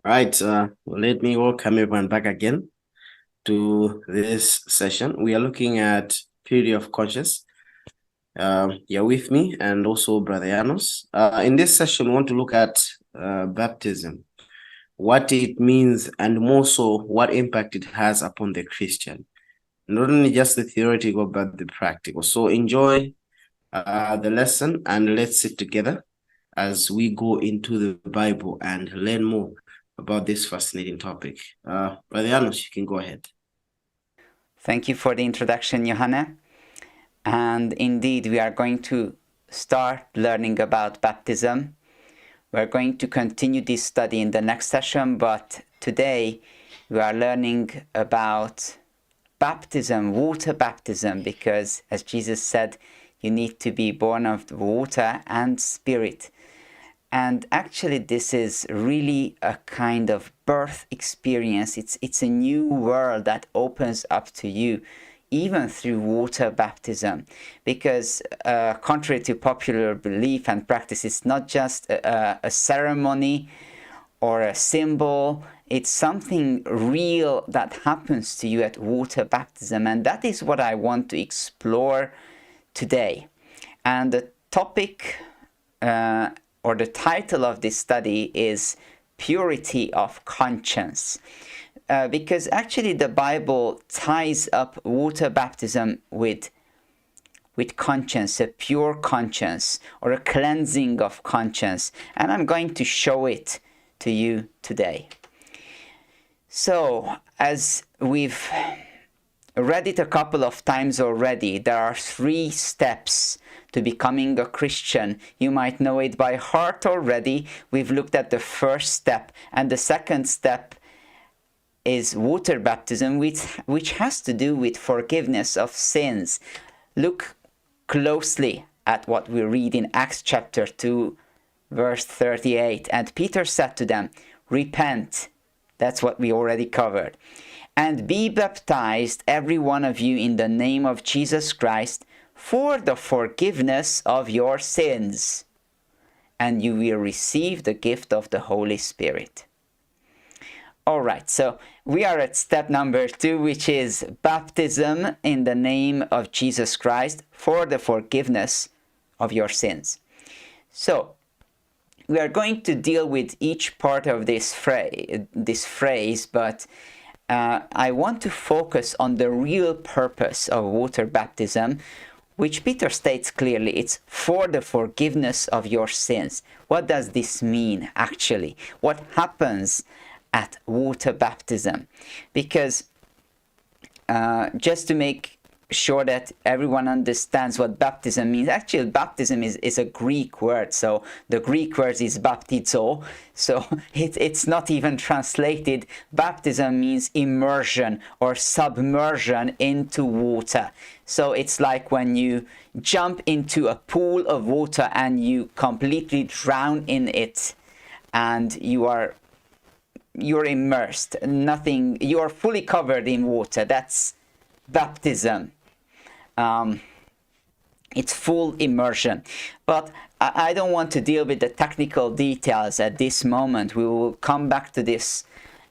Right, let me welcome everyone back again to this session. We are looking at purity of conscience. You're with me and also Brother János. In this session, we want to look at baptism, what it means, and more so what impact it has upon the Christian. Not only just the theoretical, but the practical. So enjoy the lesson and let's sit together as we go into the Bible and learn more about this fascinating topic. Brother János, you can go ahead. Thank you for the introduction, Yohane. And indeed, we are going to start learning about baptism. We're going to continue this study in the next session, but today we are learning about baptism, water baptism, because as Jesus said, you need to be born of water and spirit. And actually, this is really a kind of birth experience. It's a new world that opens up to you, even through water baptism. Because contrary to popular belief and practice, it's not just a ceremony or a symbol. It's something real that happens to you at water baptism. And that is what I want to explore today. And the topic or the title of this study is Purity of Conscience. Because actually the Bible ties up water baptism with conscience, a pure conscience or a cleansing of conscience. And I'm going to show it to you today. So, as we've read it a couple of times already, there are 3 steps to becoming a Christian. You might know it by heart already. We've looked at the first step, and the second step is water baptism, which has to do with forgiveness of sins. Look closely at what we read in Acts chapter 2, verse 38. And Peter said to them, "Repent." That's what we already covered. "And be baptized, every one of you, in the name of Jesus Christ, for the forgiveness of your sins, and you will receive the gift of the Holy Spirit." All right, so we are at step number 2, which is baptism in the name of Jesus Christ for the forgiveness of your sins. So we are going to deal with each part of this phrase, but I want to focus on the real purpose of water baptism, which Peter states clearly. It's for the forgiveness of your sins. What does this mean, actually? What happens at water baptism? Because just to make sure that everyone understands what baptism means, actually baptism is a Greek word. So the Greek word is baptizo, so it's not even translated. Baptism means immersion or submersion into water. So it's like when you jump into a pool of water and you completely drown in it, and you're immersed. You are fully covered in water. That's baptism. It's full immersion. But I don't want to deal with the technical details at this moment. We will come back to this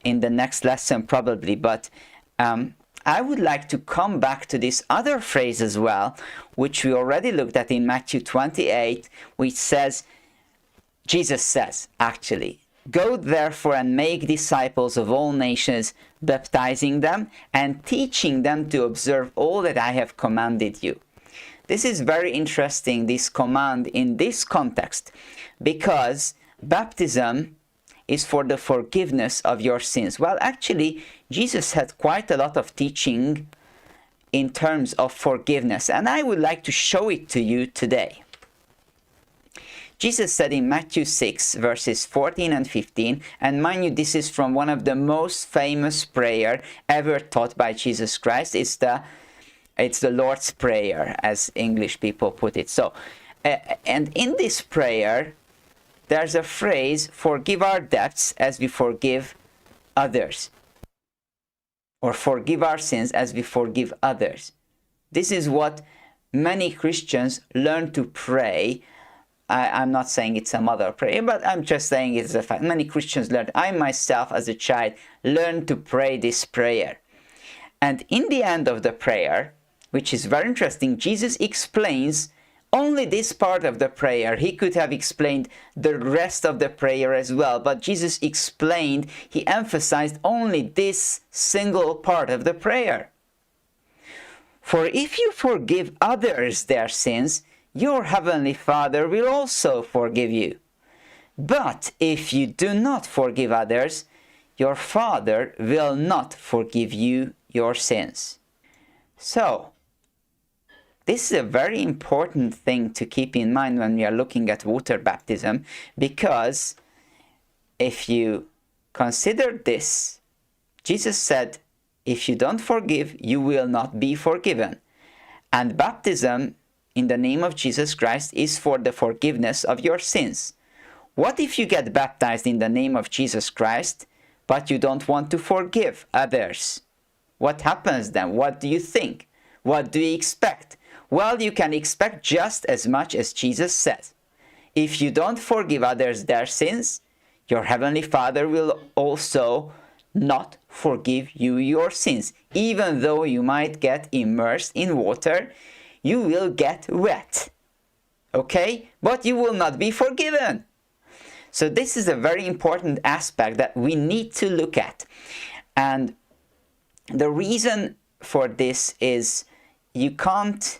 in the next lesson probably. But I would like to come back to this other phrase as well, which we already looked at in Matthew 28, which says, Jesus says, actually, "Go therefore and make disciples of all nations, baptizing them and teaching them to observe all that I have commanded you." This is very interesting, this command in this context, because baptism is for the forgiveness of your sins. Well, actually, Jesus had quite a lot of teaching in terms of forgiveness, and I would like to show it to you today. Jesus said in Matthew 6, verses 14 and 15, and mind you, this is from one of the most famous prayer ever taught by Jesus Christ. It's the Lord's Prayer, as English people put it. So, and in this prayer, there's a phrase, "Forgive our debts as we forgive others," or "Forgive our sins as we forgive others." This is what many Christians learn to pray I'm not saying it's a mother prayer, but I'm just saying it's a fact. Many Christians learn. I myself, as a child, learned to pray this prayer. And in the end of the prayer, which is very interesting, Jesus explains only this part of the prayer. He could have explained the rest of the prayer as well, but Jesus explained, he emphasized only this single part of the prayer. For if you forgive others their sins, your heavenly Father will also forgive you. But if you do not forgive others, your Father will not forgive you your sins. So, this is a very important thing to keep in mind when we are looking at water baptism, because if you consider this, Jesus said, if you don't forgive, you will not be forgiven. And baptism in the name of Jesus Christ is for the forgiveness of your sins. What if you get baptized in the name of Jesus Christ, but you don't want to forgive others? What happens then? What do you think? What do you expect? Well, you can expect just as much as Jesus says. If you don't forgive others their sins, your heavenly Father will also not forgive you your sins. Even though you might get immersed in water, you will get wet. Okay? But you will not be forgiven. So this is a very important aspect that we need to look at. And the reason for this is you can't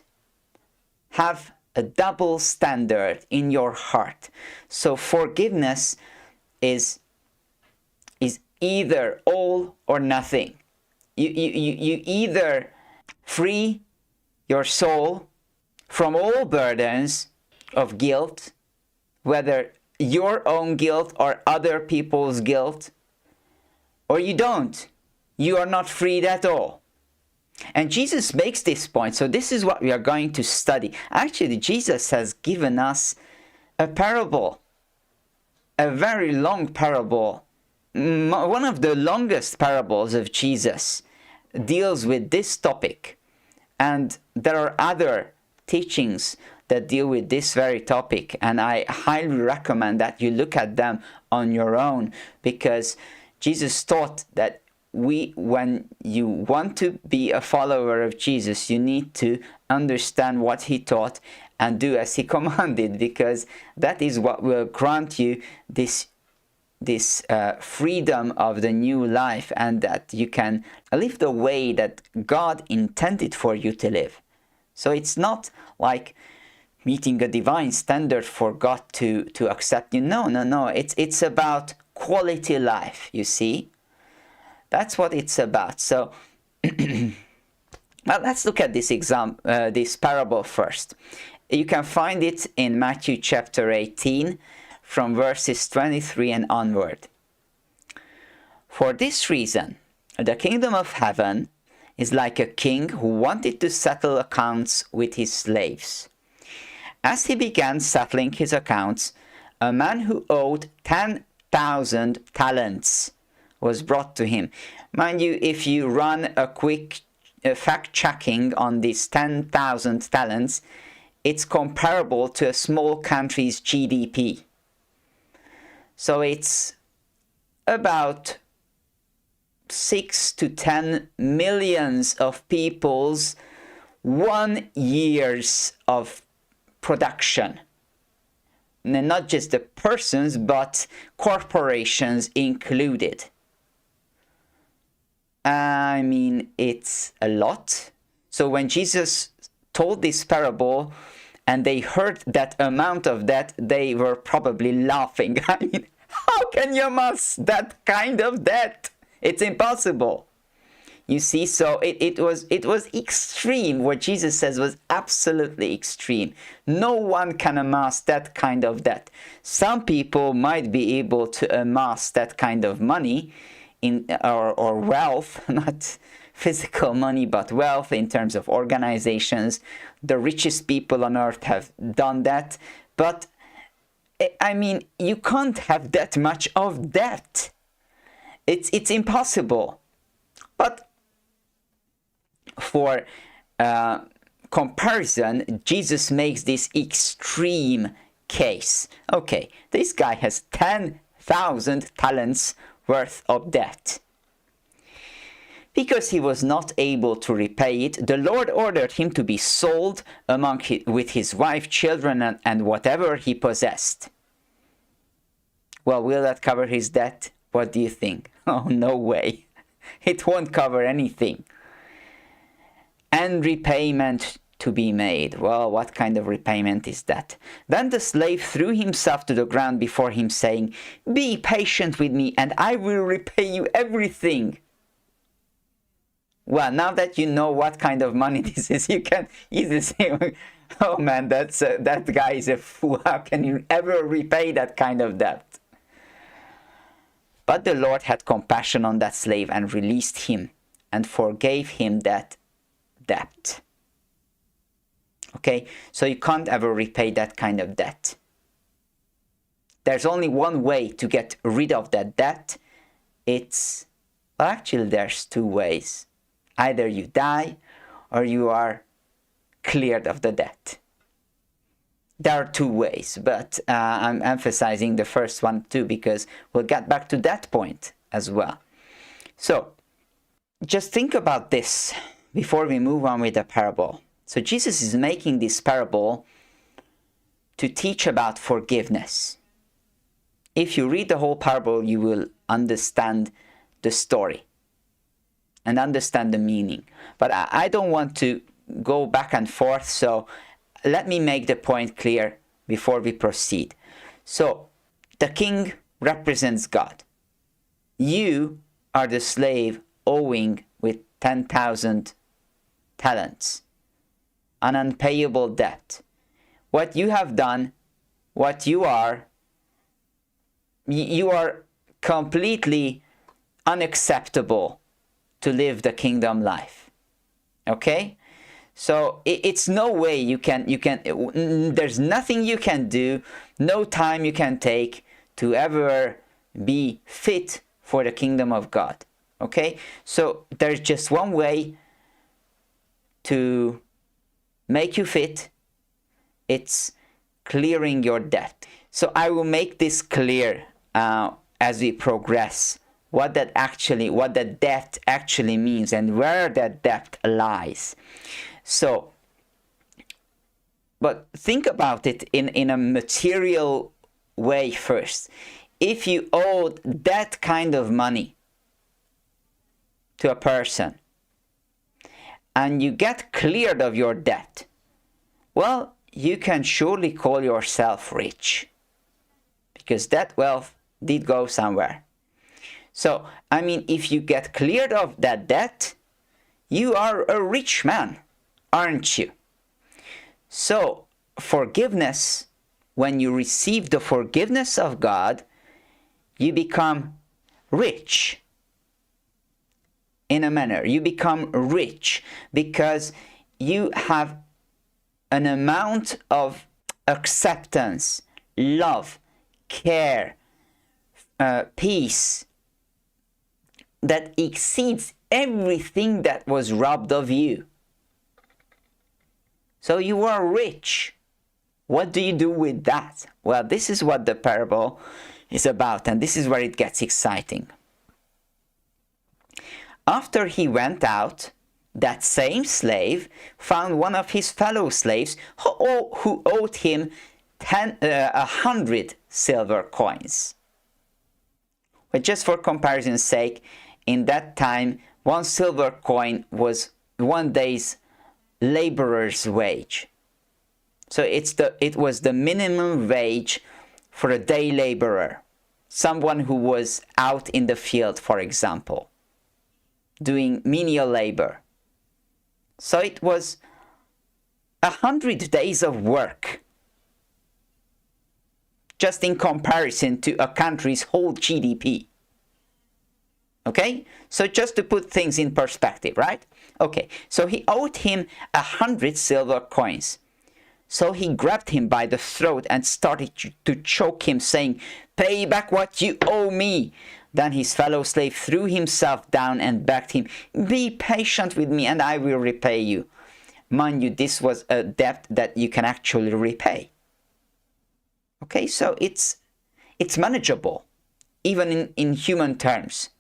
have a double standard in your heart. So forgiveness is either all or nothing. You either free your soul from all burdens of guilt, whether your own guilt or other people's guilt, or you don't. You are not freed at all. And Jesus makes this point. So this is what we are going to study. Actually, Jesus has given us a parable, a very long parable. One of the longest parables of Jesus deals with this topic. And there are other teachings that deal with this very topic. And I highly recommend that you look at them on your own, because Jesus taught that when you want to be a follower of Jesus, you need to understand what he taught and do as he commanded, because that is what will grant you this freedom of the new life, and that you can live the way that God intended for you to live. So it's not like meeting a divine standard for God to accept you. No. It's about quality life, you see. That's what it's about. So, well, let's look at this parable first. You can find it in Matthew chapter 18, from verses 23 and onward. For this reason, the kingdom of heaven is like a king who wanted to settle accounts with his slaves. As he began settling his accounts, a man who owed 10,000 talents was brought to him. Mind you, if you run a quick fact-checking on these 10,000 talents, it's comparable to a small country's GDP. So it's about 6 to 10 millions of people's 1 year's of production. And not just the persons, but corporations included. I mean, it's a lot. So when Jesus told this parable and they heard that amount of debt, they were probably laughing. I mean, how can you amass that kind of debt? It's impossible. You see, so it was extreme. What Jesus says was absolutely extreme. No one can amass that kind of debt. Some people might be able to amass that kind of money or wealth, not physical money, but wealth in terms of organizations. The richest people on earth have done that. But, I mean, you can't have that much of debt. It's impossible. But for comparison, Jesus makes this extreme case. Okay, this guy has 10,000 talents worth of debt. Because he was not able to repay it, the Lord ordered him to be sold with his wife, children, and whatever he possessed. Well, will that cover his debt? What do you think? Oh, no way. It won't cover anything. And repayment to be made. Well, what kind of repayment is that? Then the slave threw himself to the ground before him, saying, "Be patient with me, and I will repay you everything." Well, now that you know what kind of money this is, you can easily say, "Oh man, that guy is a fool. How can you ever repay that kind of debt?" But the Lord had compassion on that slave and released him and forgave him that debt. Okay, so you can't ever repay that kind of debt. There's only one way to get rid of that debt. Well, actually there's two ways. Either you die or you are cleared of the debt. There are two ways, but I'm emphasizing the first one too, because we'll get back to that point as well. So just think about this before we move on with the parable. So Jesus is making this parable to teach about forgiveness. If you read the whole parable, you will understand the story and understand the meaning. But I don't want to go back and forth, so let me make the point clear before we proceed. So, the king represents God. You are the slave owing with 10,000 talents, an unpayable debt. What you have done, what you are completely unacceptable to live the kingdom life. Okay? So it's no way you can, there's nothing you can do, no time you can take to ever be fit for the kingdom of God. Okay? So there's just one way to make you fit. It's clearing your debt. So I will make this clear as we progress, what that debt actually means and where that debt lies. So, but think about it in a material way first. If you owed that kind of money to a person and you get cleared of your debt, well, you can surely call yourself rich, because that wealth did go somewhere. So, I mean, if you get cleared of that debt, you are a rich man, aren't you? So, forgiveness, when you receive the forgiveness of God, you become rich. In a manner, you become rich because you have an amount of acceptance, love, care, peace that exceeds everything that was robbed of you. So you are rich. What do you do with that? Well, this is what the parable is about, and this is where it gets exciting. After he went out, that same slave found one of his fellow slaves who owed him 100 silver coins. But just for comparison's sake, in that time, 1 silver coin was 1 day's laborer's wage. So it was the minimum wage for a day laborer, someone who was out in the field, for example, doing menial labor. So it was 100 days of work, just in comparison to a country's whole GDP. Okay? So just to put things in perspective, right? Okay, so he owed him 100 silver coins. So he grabbed him by the throat and started to choke him, saying, "Pay back what you owe me." Then his fellow slave threw himself down and begged him, "Be patient with me and I will repay you." Mind you, this was a debt that you can actually repay. Okay, so it's manageable, even in human terms.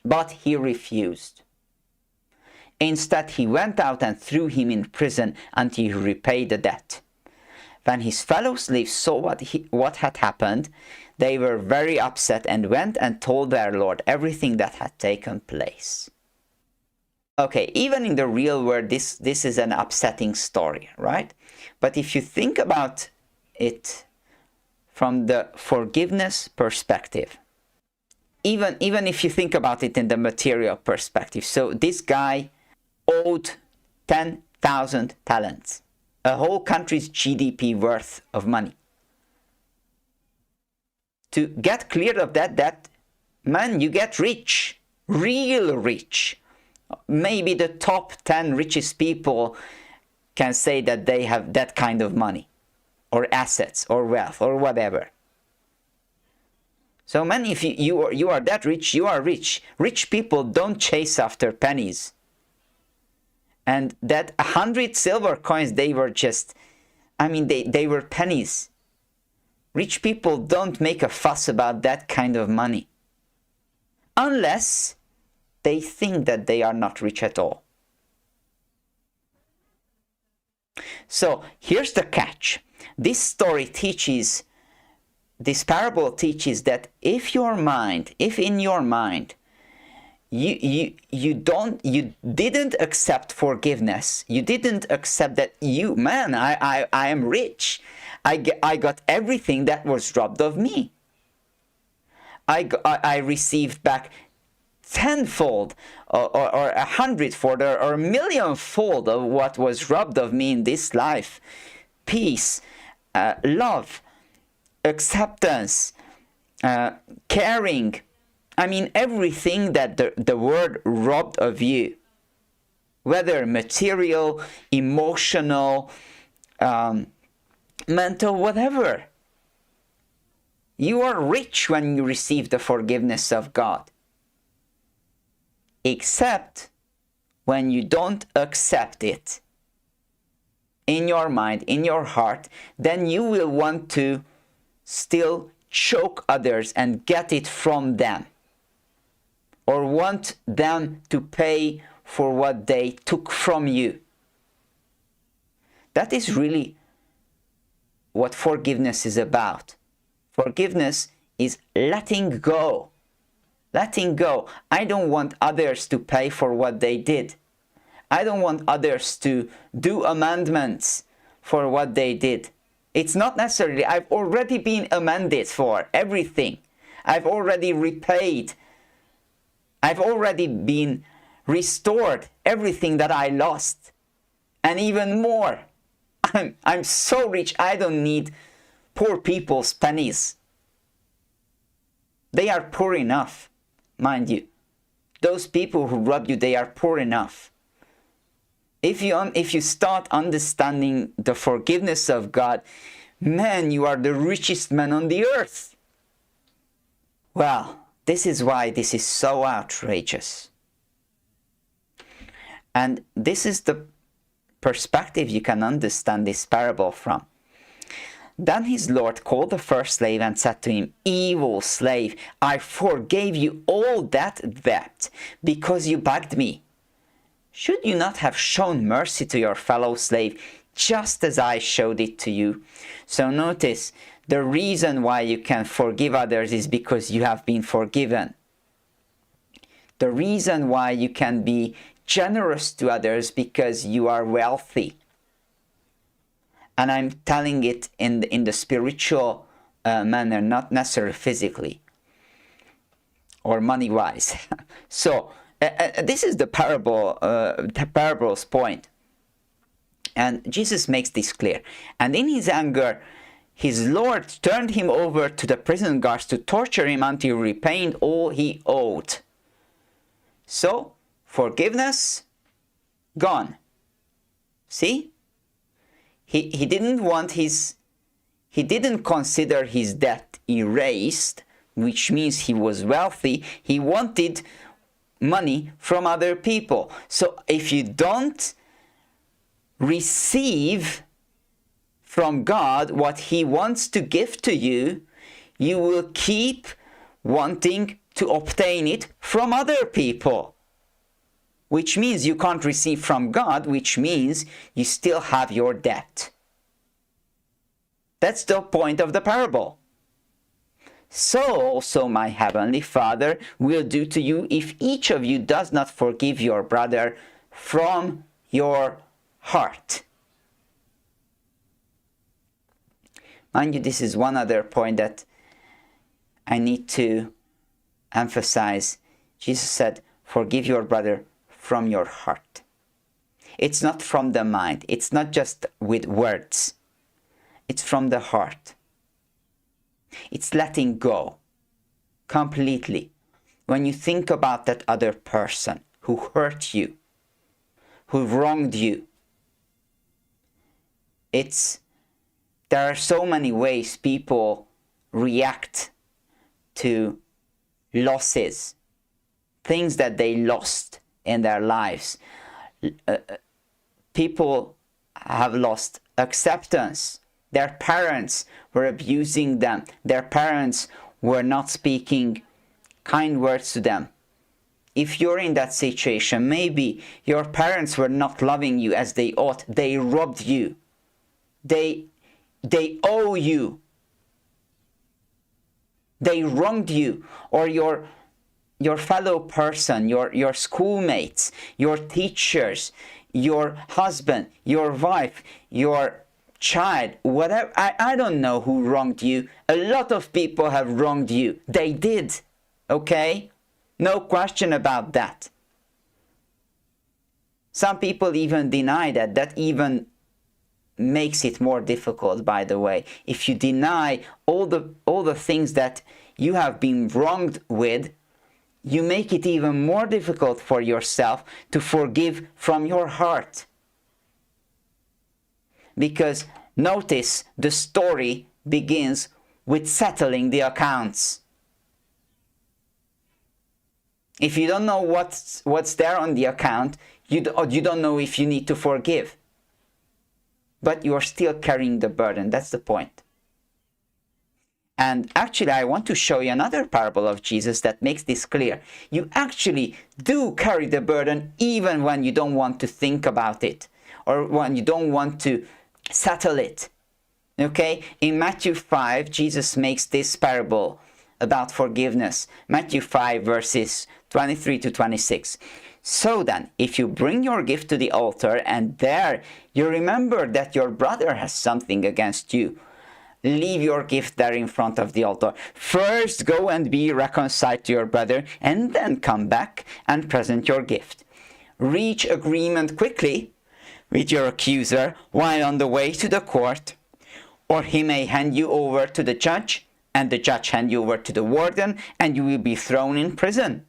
But he refused. Instead, he went out and threw him in prison until he repaid the debt. When his fellow slaves saw what had happened, they were very upset and went and told their lord everything that had taken place. Okay, even in the real world, this is an upsetting story, right? But if you think about it from the forgiveness perspective, even if you think about it in the material perspective, so this guy owed 10,000 talents, a whole country's GDP worth of money. To get cleared of that debt, man, you get rich, real rich. Maybe the top 10 richest people can say that they have that kind of money, or assets, or wealth, or whatever. So man, if you are that rich, you are rich. Rich people don't chase after pennies. And that 100 silver coins, they were just, they were pennies. Rich people don't make a fuss about that kind of money. Unless they think that they are not rich at all. So here's the catch. This parable teaches that if in your mind, you didn't accept forgiveness, you didn't accept that I am rich, I got everything that was robbed of me, I received back tenfold or 100-fold or a millionfold of what was robbed of me in this life. Peace, love, acceptance, caring. Everything that the world robbed of you, whether material, emotional, mental, whatever. You are rich when you receive the forgiveness of God. Except when you don't accept it in your mind, in your heart, then you will want to still choke others and get it from them, or want them to pay for what they took from you. That is really what forgiveness is about. Forgiveness is letting go. Letting go. I don't want others to pay for what they did. I don't want others to do amendments for what they did. It's not necessarily, I've already been amended for everything. I've already repaid. I've already been restored everything that I lost. And even more. I'm so rich, I don't need poor people's pennies. They are poor enough, mind you. Those people who rob you, they are poor enough. If you start understanding the forgiveness of God, man, you are the richest man on the earth. Well, this is why this is so outrageous. And this is the perspective you can understand this parable from. Then his Lord called the first slave and said to him, "Evil slave, I forgave you all that debt because you begged me. Should you not have shown mercy to your fellow slave just as I showed it to you?" So notice, the reason why you can forgive others is because you have been forgiven. The reason why you can be generous to others because you are wealthy. And I'm telling it in the spiritual manner, not necessarily physically or money-wise. So this is the parable's point. And Jesus makes this clear. And in his anger, his Lord turned him over to the prison guards to torture him until he repaid all he owed. So, forgiveness, gone. See? He didn't consider his debt erased, which means he was wealthy. He wanted money from other people. So if you don't receive from God what He wants to give to you, you will keep wanting to obtain it from other people. Which means you can't receive from God, which means you still have your debt. That's the point of the parable. So also my heavenly Father will do to you if each of you does not forgive your brother from your heart. Mind you, this is one other point that I need to emphasize. Jesus said, forgive your brother from your heart. It's not from the mind. It's not just with words. It's from the heart. It's letting go completely. When you think about that other person who hurt you, who wronged you, there are so many ways people react to losses, things that they lost in their lives. People have lost acceptance. Their parents were abusing them. Their parents were not speaking kind words to them. If you're in that situation, maybe your parents were not loving you as they ought. They robbed you. They owe you. They wronged you. Or your fellow person, your schoolmates, your teachers, your husband, your wife, your child, whatever. I don't know who wronged you. A lot of people have wronged you. They did. Okay? No question about that. Some people even deny that. That even makes it more difficult, by the way. If you deny all the things that you have been wronged with, you make it even more difficult for yourself to forgive from your heart. Because notice, the story begins with settling the accounts. If you don't know what's there on the account, you don't know if you need to forgive. But you are still carrying the burden. That's the point. And actually, I want to show you another parable of Jesus that makes this clear. You actually do carry the burden even when you don't want to think about it, or when you don't want to settle it. Okay? In Matthew 5, Jesus makes this parable about forgiveness. Matthew 5, verses 23 to 26. So then, if you bring your gift to the altar, and there you remember that your brother has something against you, leave your gift there in front of the altar. First go and be reconciled to your brother, and then come back and present your gift. Reach agreement quickly with your accuser while on the way to the court, or he may hand you over to the judge, and the judge hand you over to the warden, and you will be thrown in prison.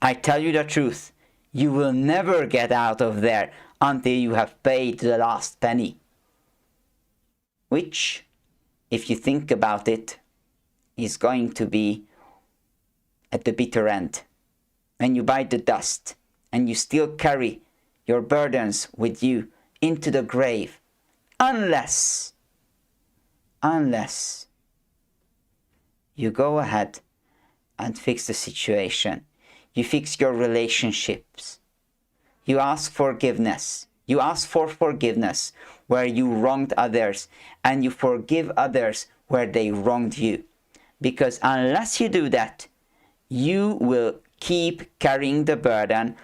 I tell you the truth, you will never get out of there until you have paid the last penny. Which, if you think about it, is going to be at the bitter end. When you bite the dust and you still carry your burdens with you into the grave, unless you go ahead and fix the situation. You fix your relationships. You ask forgiveness. You ask for forgiveness where you wronged others, and you forgive others where they wronged you. Because unless you do that, you will keep carrying the burden,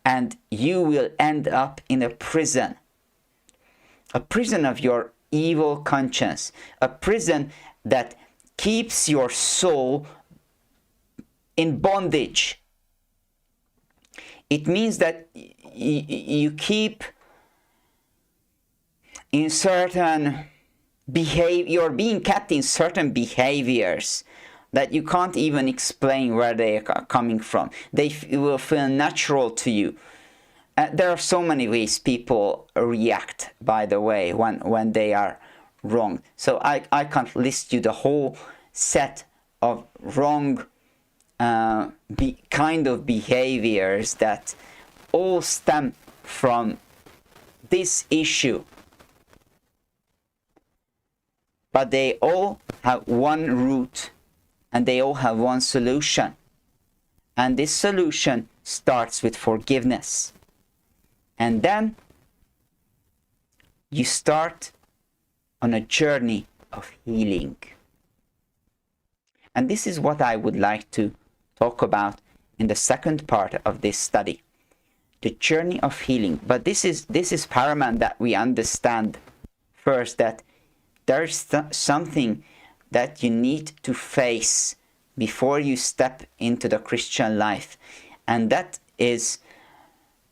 and you will end up in a prison of your evil conscience, a prison that keeps your soul in bondage. It means that you keep in certain behavior, you're being kept in certain behaviors that you can't even explain where they are coming from. They will feel natural to you. There are so many ways people react, by the way, when they are wrong. So I can't list you the whole set of wrong kind of behaviors that all stem from this issue. but they all have one root and they all have one solution. And this solution starts with forgiveness. And then you start on a journey of healing. And this is what I would like to talk about in the second part of this study. The journey of healing. But this is paramount that we understand first that there's something that you need to face before you step into the Christian life. And that is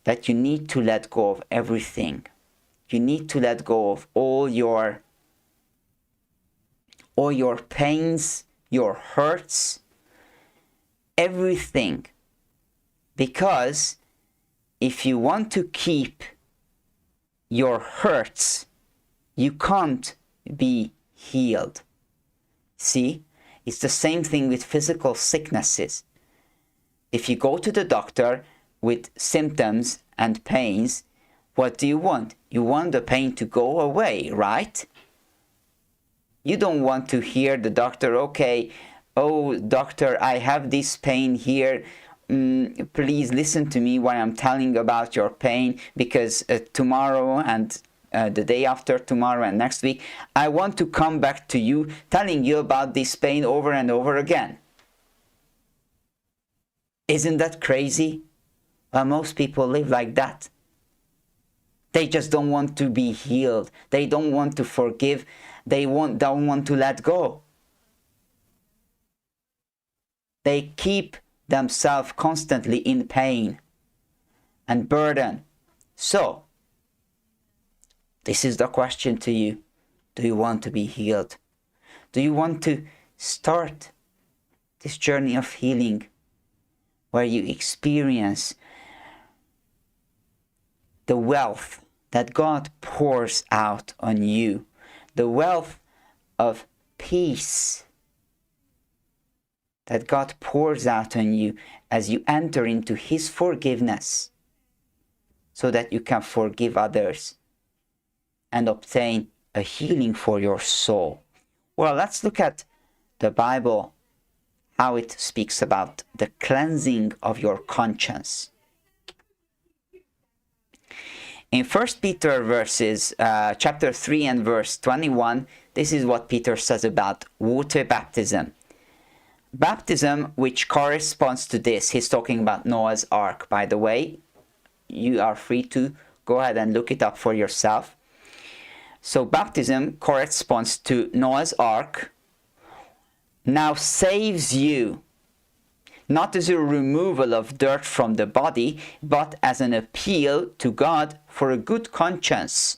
that you need to let go of everything. You need to let go of all your pains, your hurts, everything. Because if you want to keep your hurts, you can't be healed. See, it's the same thing with physical sicknesses. If you go to the doctor with symptoms and pains, what do you want? You want the pain to go away, right? You don't want to hear the doctor, okay, oh doctor, I have this pain here. Please listen to me when I'm telling about your pain, because tomorrow and the day after tomorrow and next week, I want to come back to you telling you about this pain over and over again. Isn't that crazy? Well, most people live like that. They just don't want to be healed. They don't want to forgive. They don't want to let go. They keep themselves constantly in pain and burden. So, this is the question to you. Do you want to be healed? Do you want to start this journey of healing where you experience the wealth that God pours out on you, the wealth of peace that God pours out on you as you enter into His forgiveness, so that you can forgive others and obtain a healing for your soul? Well, let's look at the Bible, how it speaks about the cleansing of your conscience. In 1 Peter chapter 3 and verse 21, this is what Peter says about water baptism. Baptism, which corresponds to this, he's talking about Noah's Ark, by the way. You are free to go ahead and look it up for yourself. So baptism corresponds to Noah's Ark, now saves you, not as a removal of dirt from the body, but as an appeal to God for a good conscience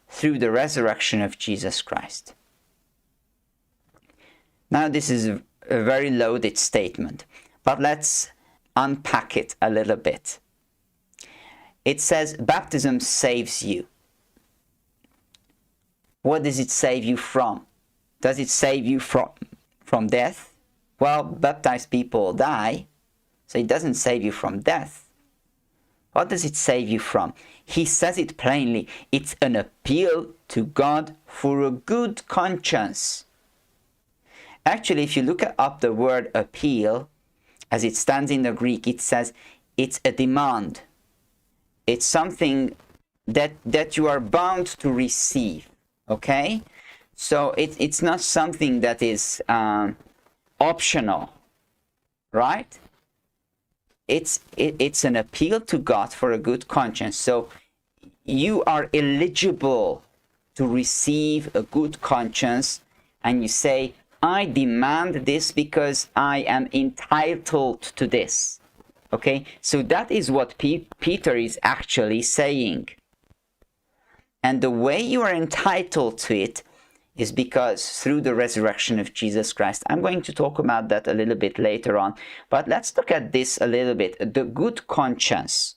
through the resurrection of Jesus Christ. Now this is a very loaded statement, but let's unpack it a little bit. It says baptism saves you. What does it save you from? Does it save you from death? Well, baptized people die, so it doesn't save you from death. What does it save you from? He says it plainly. It's an appeal to God for a good conscience. Actually, if you look up the word appeal, as it stands in the Greek, it says it's a demand. It's something that you are bound to receive. Okay? So it's not something that is optional, right? It's an appeal to God for a good conscience. So you are eligible to receive a good conscience, and you say, I demand this because I am entitled to this. Okay? So that is what Peter is actually saying. And the way you are entitled to it is because through the resurrection of Jesus Christ. I'm going to talk about that a little bit later on, but let's look at this a little bit. The good conscience.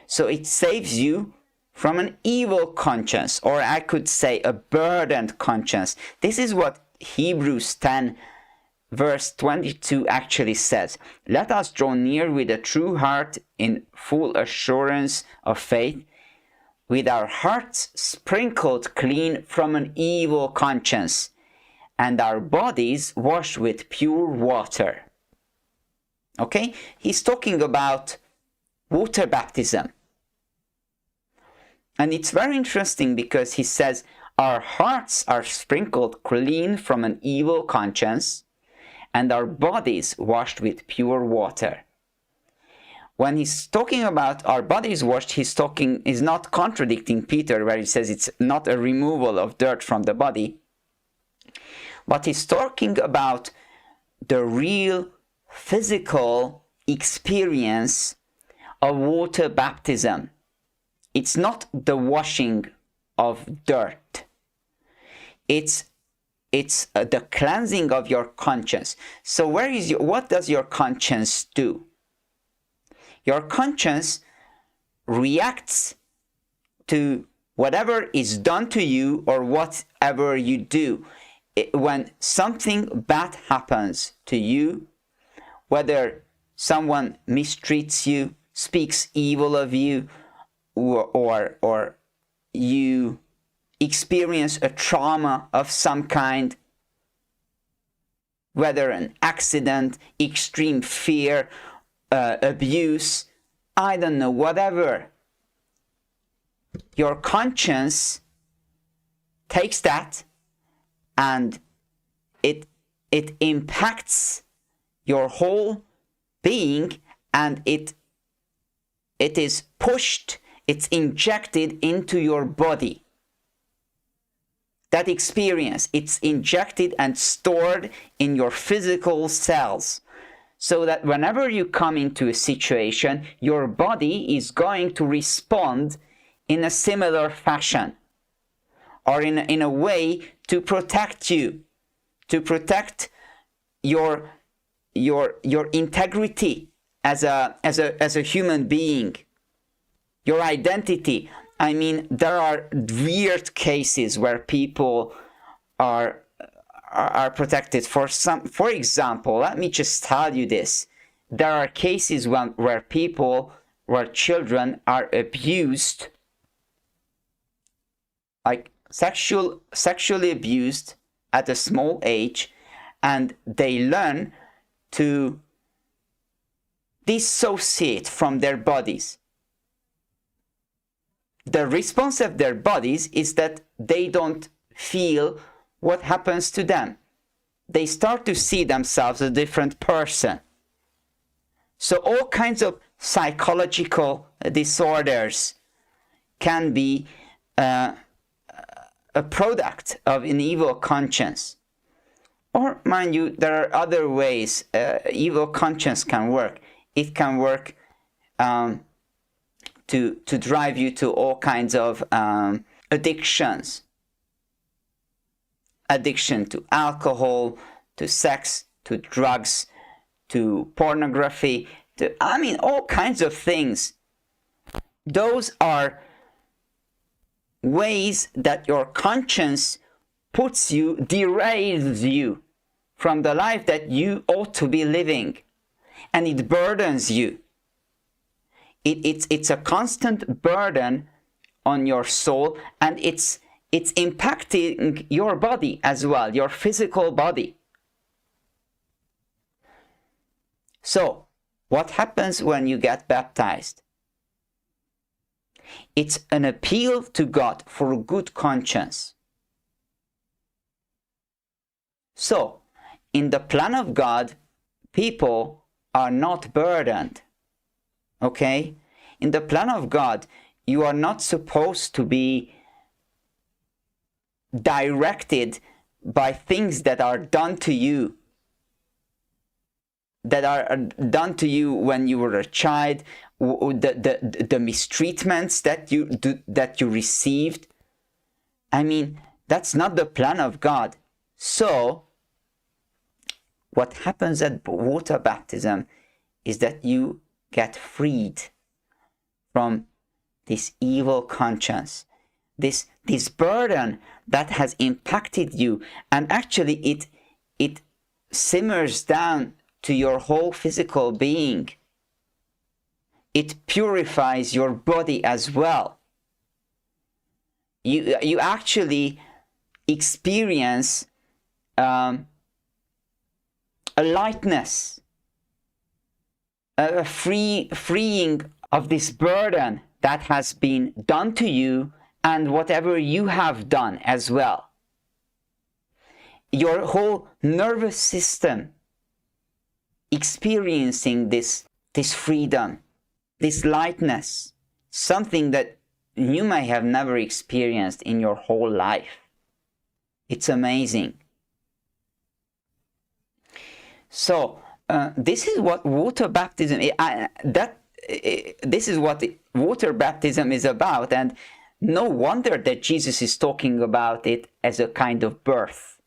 So it saves you from an evil conscience, or I could say a burdened conscience. This is what Hebrews 10 verse 22 actually says. Let us draw near with a true heart in full assurance of faith, with our hearts sprinkled clean from an evil conscience, and our bodies washed with pure water. Okay? He's talking about water baptism. And it's very interesting because he says our hearts are sprinkled clean from an evil conscience and our bodies washed with pure water. When he's talking about our bodies washed, he's not contradicting Peter where he says it's not a removal of dirt from the body, but he's talking about the real physical experience of water baptism. It's not the washing of dirt. It's the cleansing of your conscience. So what does your conscience do? Your conscience reacts to whatever is done to you or whatever you do. When something bad happens to you, whether someone mistreats you, speaks evil of you, or you experience a trauma of some kind, whether an accident, extreme fear, abuse, I don't know, whatever, your conscience takes that and it impacts your whole being, and it is pushed, it's injected into your body. That experience, it's injected and stored in your physical cells, so that whenever you come into a situation, your body is going to respond in a similar fashion, or in a way to protect you, to protect your integrity as a human being, your identity. I mean, there are weird cases where people are protected. For example, let me just tell you this. There are cases where children are abused, like sexually abused at a small age, and they learn to dissociate from their bodies. The response of their bodies is that they don't feel what happens to them. They start to see themselves as a different person. So all kinds of psychological disorders can be a product of an evil conscience. Or, mind you, there are other ways evil conscience can work. It can work to drive you to all kinds of addictions. Addiction to alcohol, to sex, to drugs, to pornography, all kinds of things. Those are ways that your conscience derails you from the life that you ought to be living, and it burdens you. It's a constant burden on your soul, and it's impacting your body as well, your physical body. So, what happens when you get baptized? It's an appeal to God for a good conscience. So, in the plan of God, people are not burdened. Okay? In the plan of God, you are not supposed to be directed by things that are done to you, when you were a child, the mistreatments that you received. I mean, that's not the plan of God. So, what happens at water baptism is that you get freed from this evil conscience, this burden that has impacted you, and actually it simmers down to your whole physical being. It purifies your body as well. you actually experience a lightness, a freeing of this burden that has been done to you and whatever you have done as well. Your whole nervous system experiencing this freedom, this lightness, something that you may have never experienced in your whole life. It's amazing. So this is what water baptism this is what water baptism is about, and no wonder that Jesus is talking about it as a kind of birth,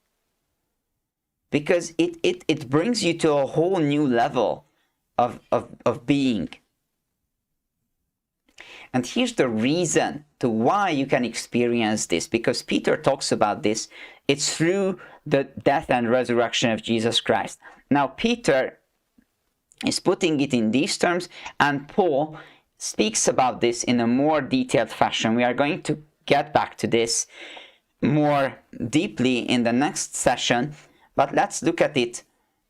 because it brings you to a whole new level of being. And here's the reason to why you can experience this, because Peter talks about this. It's through the death and resurrection of Jesus Christ. Now, Peter is putting it in these terms, and Paul speaks about this in a more detailed fashion. We are going to get back to this more deeply in the next session, but let's look at it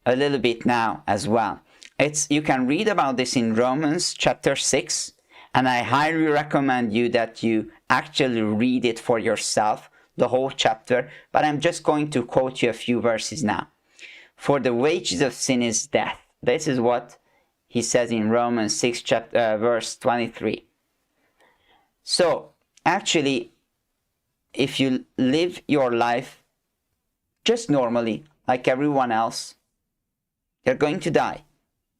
a little bit now as well. You can read about this in Romans chapter 6, and I highly recommend you that you actually read it for yourself, the whole chapter, but I'm just going to quote you a few verses now. For the wages of sin is death. This is what he says in Romans 6, verse 23. So, actually, if you live your life just normally, like everyone else, you're going to die.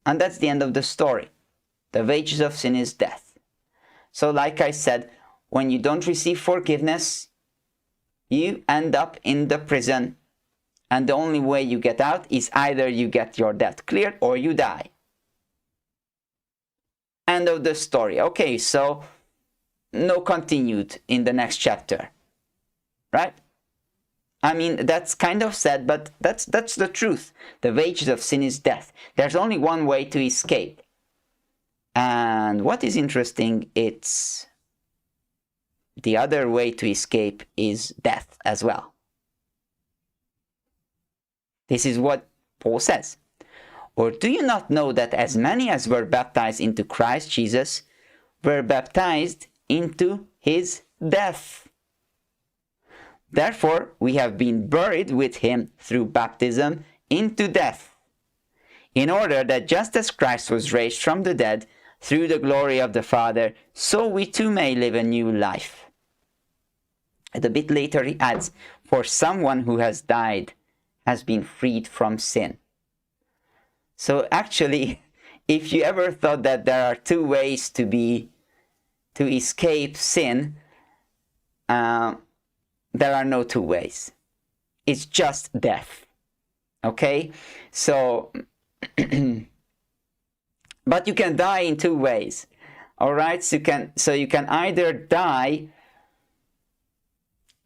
And that's the end of the story. The wages of sin is death. So, like I said, when you don't receive forgiveness, you end up in the prison. And the only way you get out is either you get your debt cleared or you die. End of the story. Okay, so no continued in the next chapter. Right? I mean, that's kind of sad, but that's the truth. The wages of sin is death. There's only one way to escape. And what is interesting, it's the other way to escape is death as well. This is what Paul says. Or do you not know that as many as were baptized into Christ Jesus were baptized into his death? Therefore, we have been buried with him through baptism into death, in order that just as Christ was raised from the dead through the glory of the Father, so we too may live a new life. And a bit later he adds, for someone who has died has been freed from sin. So actually, if you ever thought that there are two ways to escape sin, there are no two ways. It's just death. Okay? So, but you can die in two ways. All right? So you can either die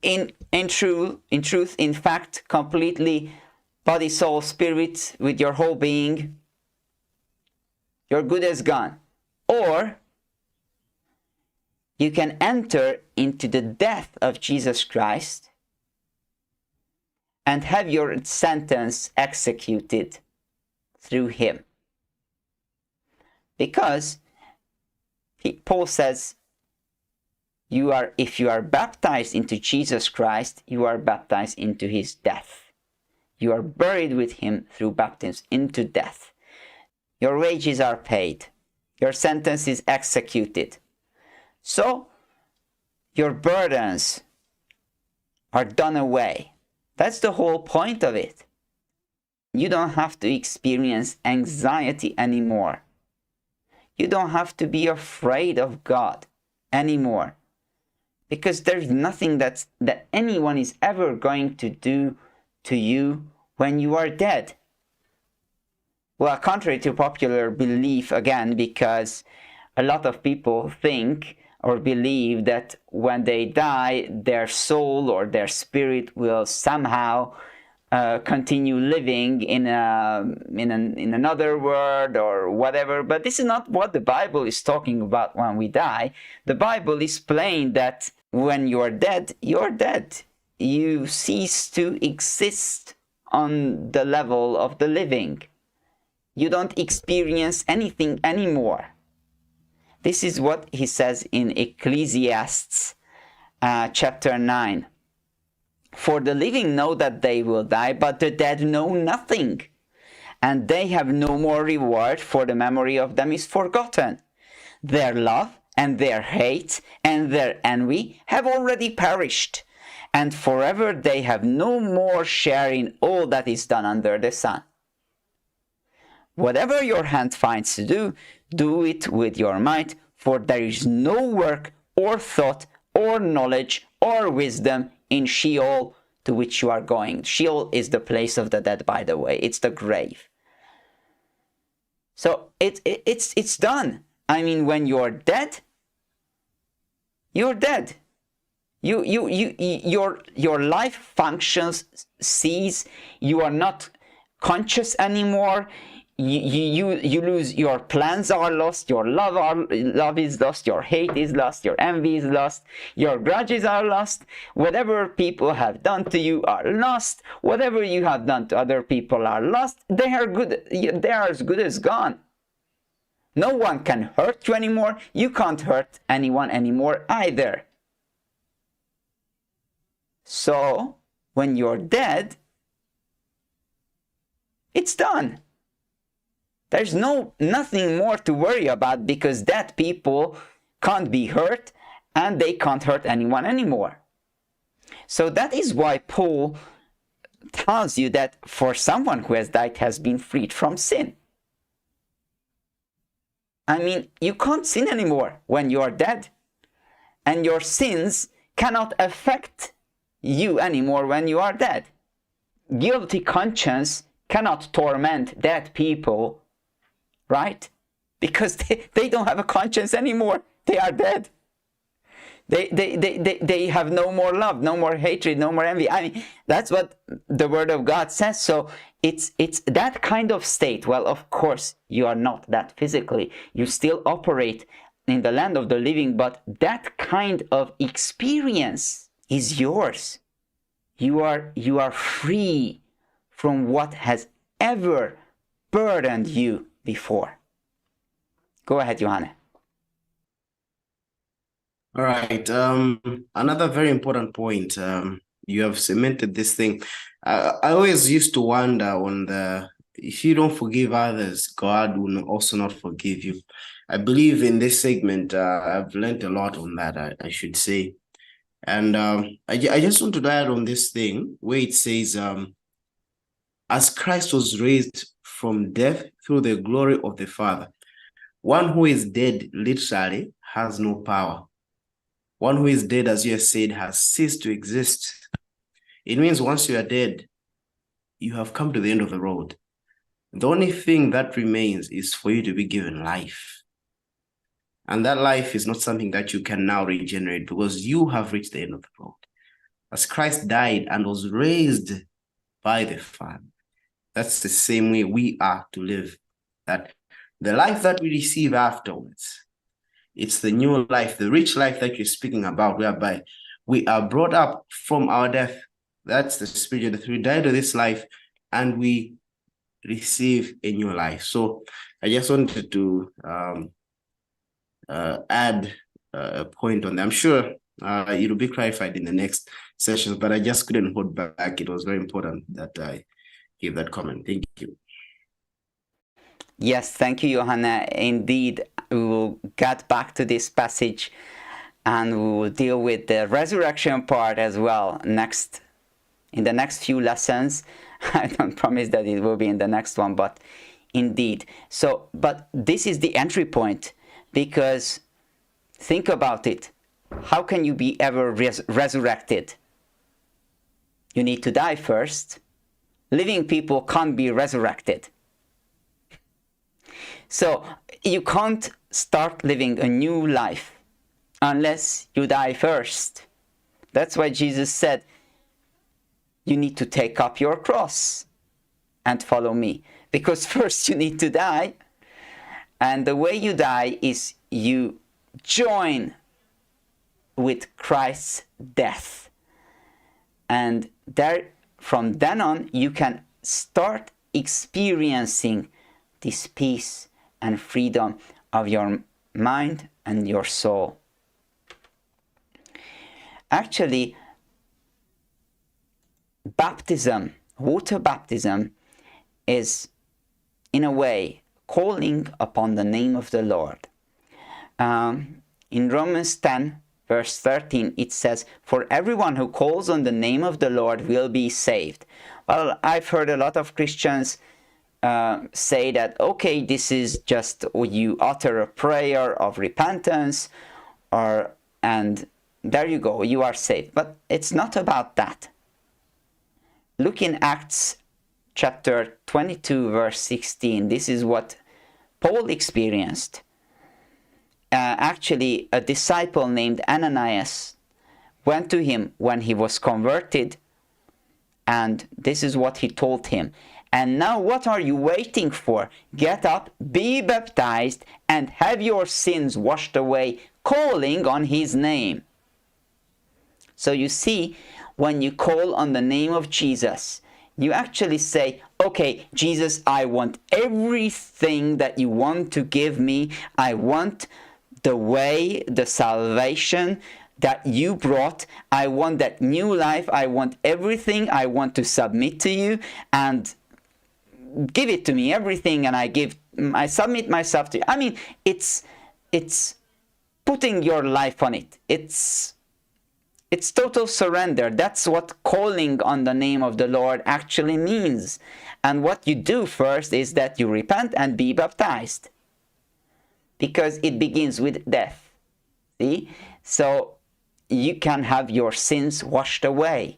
in truth, in fact, completely body, soul, spirit, with your whole being, you're good as gone. Or you can enter into the death of Jesus Christ and have your sentence executed through him. Because Paul says, if you are baptized into Jesus Christ, you are baptized into his death. You are buried with him through baptism into death. Your wages are paid. Your sentence is executed. So, your burdens are done away. That's the whole point of it. You don't have to experience anxiety anymore. You don't have to be afraid of God anymore. Because there's nothing that anyone is ever going to do to you when you are dead. Well, contrary to popular belief, again, because a lot of people think or believe that when they die, their soul or their spirit will somehow continue living in another world or whatever. But this is not what the Bible is talking about when we die. The Bible is plain that when you're dead, you're dead. You cease to exist on the level of the living. You don't experience anything anymore. This is what he says in Ecclesiastes chapter 9. For the living know that they will die, but the dead know nothing. And they have no more reward, for the memory of them is forgotten. Their love and their hate and their envy have already perished, and forever they have no more share in all that is done under the sun. Whatever your hand finds to do, do it with your might, for there is no work or thought or knowledge or wisdom in Sheol, to which you are going. Sheol is the place of the dead, by the way. It's the grave. So it's done. I mean, when you're dead, you're dead. Your life functions cease. You are not conscious anymore. You lose. Your plans are lost. Your love is lost. Your hate is lost. Your envy is lost. Your grudges are lost. Whatever people have done to you are lost. Whatever you have done to other people are lost. They are good. They are as good as gone. No one can hurt you anymore. You can't hurt anyone anymore either. So when you're dead, it's done. There's nothing more to worry about, because dead people can't be hurt and they can't hurt anyone anymore. So that is why Paul tells you that for someone who has died has been freed from sin. I mean, you can't sin anymore when you are dead, and your sins cannot affect you anymore when you are dead. Guilty conscience cannot torment dead people, right? Because they don't have a conscience anymore. They are dead. They have no more love, no more hatred, no more envy. I mean, that's what the Word of God says. So it's that kind of state. Well, of course, you are not that physically. You still operate in the land of the living, but that kind of experience is yours. You are free from what has ever burdened you before. Go ahead, Yohane. All right. Another very important point. You have cemented this thing. I always used to wonder on if you don't forgive others, God will also not forgive you. I believe in this segment, I've learned a lot on that, I should say. And I just want to dive on this thing where it says, as Christ was raised from death through the glory of the Father, one who is dead literally has no power. One who is dead, as you have said, has ceased to exist. It means once you are dead, you have come to the end of the road. The only thing that remains is for you to be given life. And that life is not something that you can now regenerate, because you have reached the end of the road. As Christ died and was raised by the Father, that's the same way we are to live. That the life that we receive afterwards, it's the new life, the rich life that you're speaking about, whereby we are brought up from our death. That's the spirit of death. We die to this life and we receive a new life. So I just wanted to add a point on that. I'm sure it'll be clarified in the next sessions, but I just couldn't hold back. It was very important that I give that comment. Thank you. Yes, thank you, Yohane. Indeed, we will get back to this passage and we will deal with the resurrection part as well in the next few lessons. I don't promise that it will be in the next one, but indeed. So, but this is the entry point, because think about it. How can you be ever resurrected? You need to die first. Living people can't be resurrected. So you can't start living a new life unless you die first. That's why Jesus said, you need to take up your cross and follow me. Because first you need to die. And the way you die is you join with Christ's death. And there, from then on, you can start experiencing this peace and freedom of your mind and your soul. Actually, baptism, water baptism, is in a way calling upon the name of the Lord. In Romans 10, verse 13, it says, "For everyone who calls on the name of the Lord will be saved." Well, I've heard a lot of Christians say that, okay, this is just you utter a prayer of repentance, and there you go, you are saved. But it's not about that. Look in Acts chapter 22, verse 16. This is what Paul experienced. Actually, a disciple named Ananias went to him when he was converted, and this is what he told him. "And now what are you waiting for? Get up, be baptized, and have your sins washed away, calling on his name." So you see, when you call on the name of Jesus, you actually say, okay, Jesus, I want everything that you want to give me. I want the way, the salvation that you brought. I want that new life. I want everything. I want to submit to you and give it to me, everything, and I submit myself to you. I mean, it's putting your life on it. It's total surrender. That's what calling on the name of the Lord actually means. And what you do first is that you repent and be baptized, because it begins with death. See? So you can have your sins washed away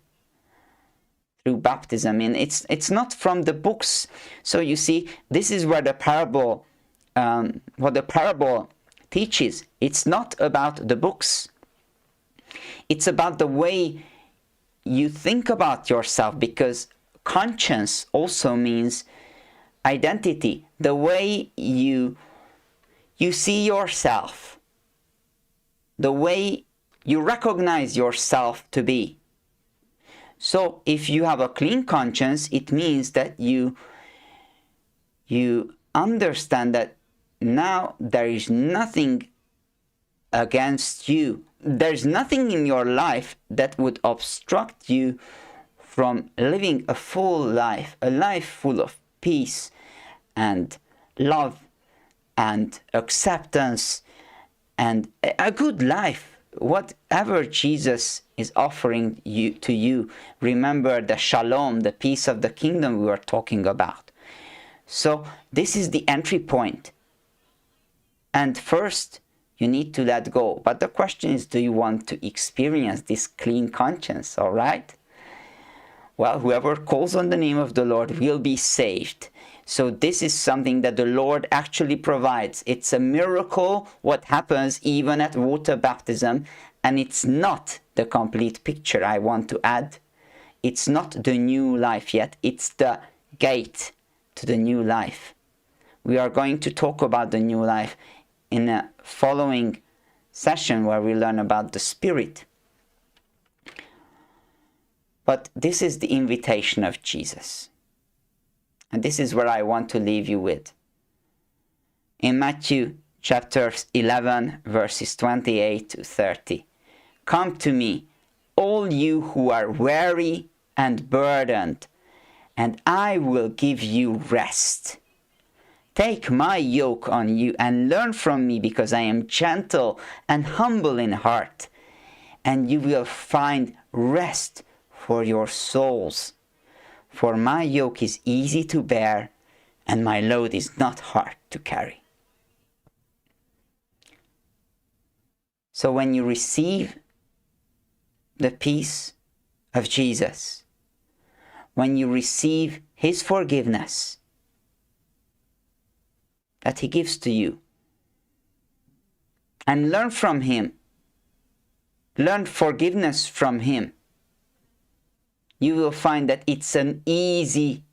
through baptism. And it's not from the books. So you see, this is where the parable, what the parable teaches. It's not about the books. It's about the way you think about yourself, because conscience also means identity. The way you see yourself, the way you recognize yourself to be. So if you have a clean conscience, it means that you understand that now there is nothing against you. There's nothing in your life that would obstruct you from living a full life, a life full of peace and love and acceptance and a good life. Whatever Jesus is offering to you, remember the shalom, the peace of the kingdom we were talking about. So this is the entry point. And first, you need to let go. But the question is, do you want to experience this clean conscience, all right? Well, whoever calls on the name of the Lord will be saved. So this is something that the Lord actually provides. It's a miracle what happens even at water baptism, and it's not the complete picture, I want to add. It's not the new life yet. It's the gate to the new life. We are going to talk about the new life in a following session where we learn about the Spirit. But this is the invitation of Jesus. And this is where I want to leave you with. In Matthew chapter 11, verses 28 to 30. "Come to me, all you who are weary and burdened, and I will give you rest. Take my yoke on you and learn from me, because I am gentle and humble in heart, and you will find rest for your souls. For my yoke is easy to bear, and my load is not hard to carry." So when you receive the peace of Jesus, when you receive his forgiveness that he gives to you, and learn from him, learn forgiveness from him, you will find that it's an easy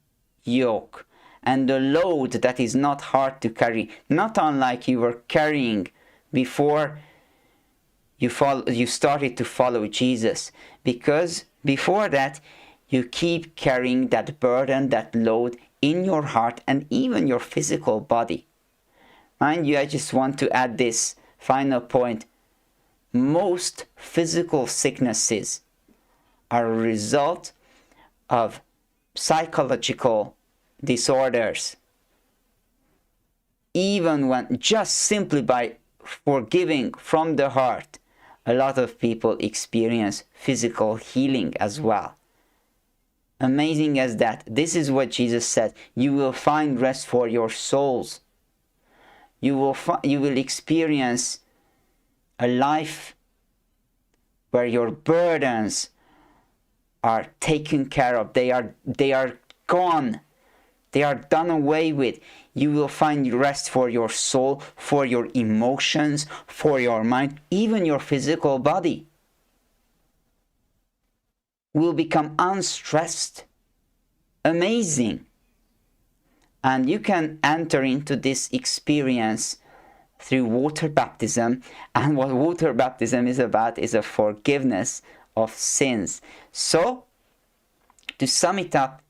yoke and a load that is not hard to carry, not unlike you were carrying before you started to follow Jesus, because before that you keep carrying that burden, that load in your heart and even your physical body. Mind you, I just want to add this final point. Most physical sicknesses are a result of psychological disorders. Even when just simply by forgiving from the heart, a lot of people experience physical healing as well. Amazing as that. This is what Jesus said. You will find rest for your souls. You will experience a life where your burdens are taken care of. They are gone. They are done away with. You will find rest for your soul, for your emotions, for your mind, even your physical body will become unstressed. Amazing. And you can enter into this experience through water baptism. And what water baptism is about is a forgiveness of sins. So, to sum it up,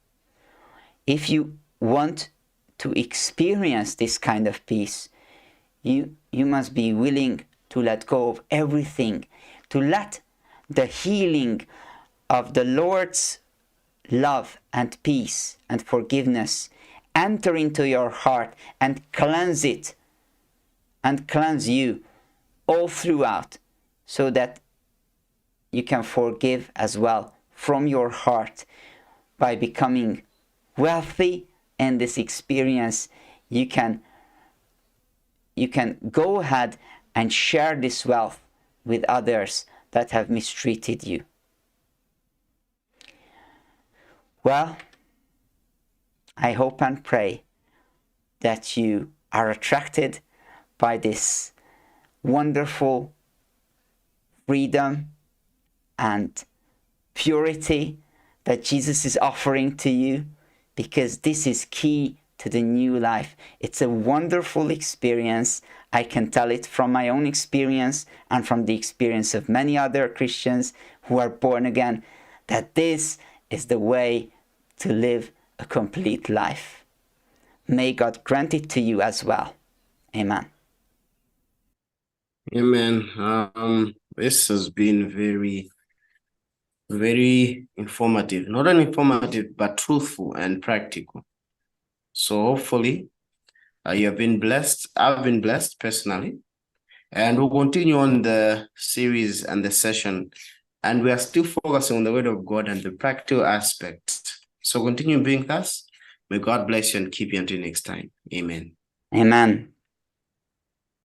if you want to experience this kind of peace, you must be willing to let go of everything, to let the healing of the Lord's love and peace and forgiveness enter into your heart and cleanse it and cleanse you all throughout, so that you can forgive as well from your heart. By becoming wealthy in this experience, you can go ahead and share this wealth with others that have mistreated you. Well, I hope and pray that you are attracted by this wonderful freedom and purity that Jesus is offering to you, because this is key to the new life. It's a wonderful experience. I can tell it from my own experience and from the experience of many other Christians who are born again, that this is the way to live a complete life. May God grant it to you as well. Amen. Amen. This has been very, very informative. Not only informative, but truthful and practical. So hopefully you have been blessed. I've been blessed personally. And we'll continue on the series and the session. And we are still focusing on the Word of God and the practical aspect. So continue being with us. May God bless you and keep you until next time. Amen. Amen.